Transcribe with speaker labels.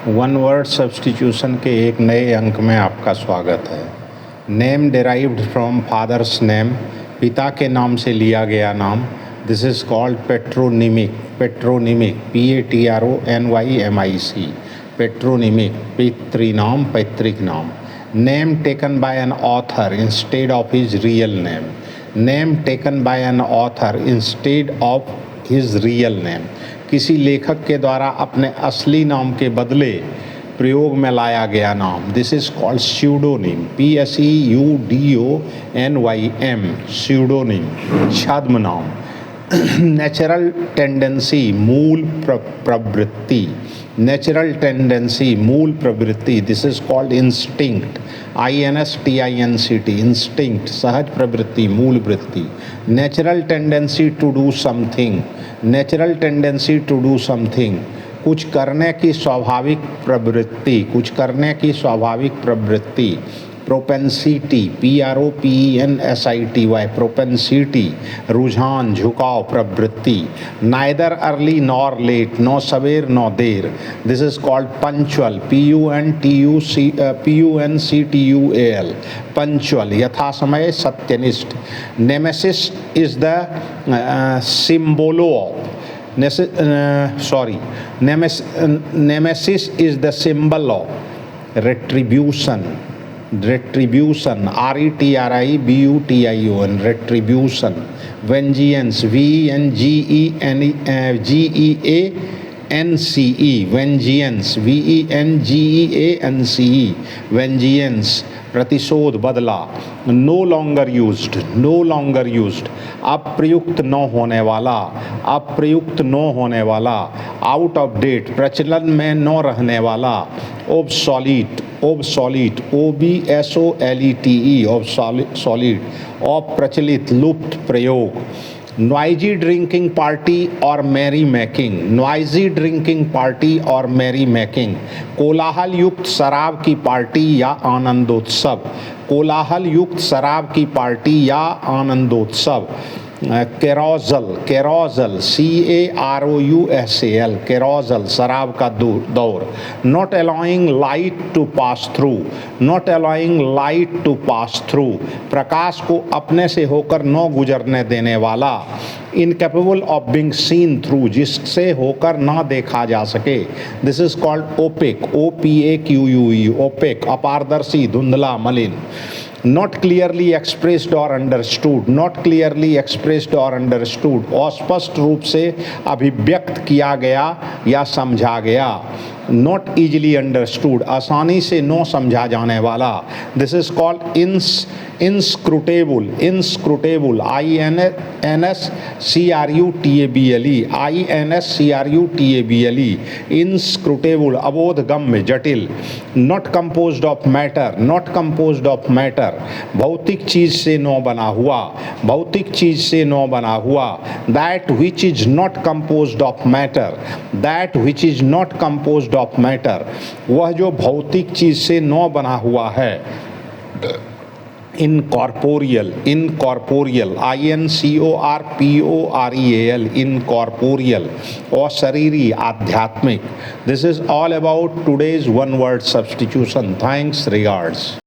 Speaker 1: One word substitution के एक नए अंक में आपका स्वागत है। Name derived from father's name, पिता के नाम से लिया गया नाम। This is called patronymic. PATRONYMIC, patronymic, पितृनाम, पैतृक नाम। Name taken by an author instead of his real name. Name taken by an author instead of his real name, किसी लेखक के द्वारा अपने असली नाम के बदले प्रयोग में लाया गया नाम। This is called pseudonym. PSEUDONYM, pseudonym, छद्म नाम। नेचुरल टेंडेंसी, मूल प्रवृत्ति। नेचुरल टेंडेंसी, मूल प्रवृत्ति। This is called instinct. INSTINCT, instinct, सहज प्रवृत्ति, मूल वृत्ति। Natural tendency to do something. Natural tendency to do something, कुछ करने की स्वाभाविक प्रवृत्ति, कुछ करने की स्वाभाविक प्रवृत्ति। प्रोपेंसिटी, PROPENSITY, प्रोपेंसिटी, रुझान, झुकाव, प्रवृत्ति। नाइदर अर्ली नॉर लेट, नौ सवेर नौ देर। This is called punctual, PUNCTUAL, punctual, यथा समय, सत्यनिष्ठ। Nemesis is the symbol of, nemesis is the symbol of retribution, RETRIBUTION, retribution. Vengeance, VENGEANCE, vengeance, VENGEANCE, vengeance, प्रतिशोध, बदला। No longer used, no longer used, अप्रयुक्त न होने वाला, अप्रयुक्त न होने वाला। आउट ऑफ डेट, प्रचलन में न रहने वाला। ओब्सोलीट, ओब्सोलीट, OBSOLETE, ऑब्सोलीट, अप्रचलित, लुप्त, प्रयोग। नॉइजी ड्रिंकिंग पार्टी और merrymaking, noisy drinking party और मैरी मेकिंग, कोलाहल युक्त शराब की पार्टी या आनंदोत्सव। कोलाहल युक्त शराब की पार्टी या आनंदोत्सव। कैरोज़ल, कैरोज़ल, CAROUSAL, कैरोज़ल, शराब का दौर। Not allowing light to pass through, not allowing light to pass through, प्रकाश को अपने से होकर न गुजरने देने वाला। Incapable of being seen through, जिससे होकर ना देखा जा सके। This is called opaque, OPAQUE, opaque, अपारदर्शी, धुंधला, मलिन। Not clearly expressed or understood, not clearly expressed or understood, अस्पष्ट रूप से अभिव्यक्त किया गया या समझा गया। नॉट ईजिली अंडरस्टूड, आसानी से न समझा जाने वाला। This is called inscrutable, inscrutable, INSCRUTABLE, INSCRUTABLE, inscrutable, अबोधगम्य, जटिल। Not composed of matter, not composed of matter, भौतिक चीज से न बना हुआ, भौतिक चीज से न बना हुआ। That which is not composed of matter, that which is not composed of matter, वह जो भौतिक चीज से न बना हुआ है। इनकॉर्पोरियल, इनकॉर्पोरियल, INCORPOREAL, इनकॉर्पोरियल, अशरीरी, आध्यात्मिक। This is all about today's one word substitution. Thanks, regards.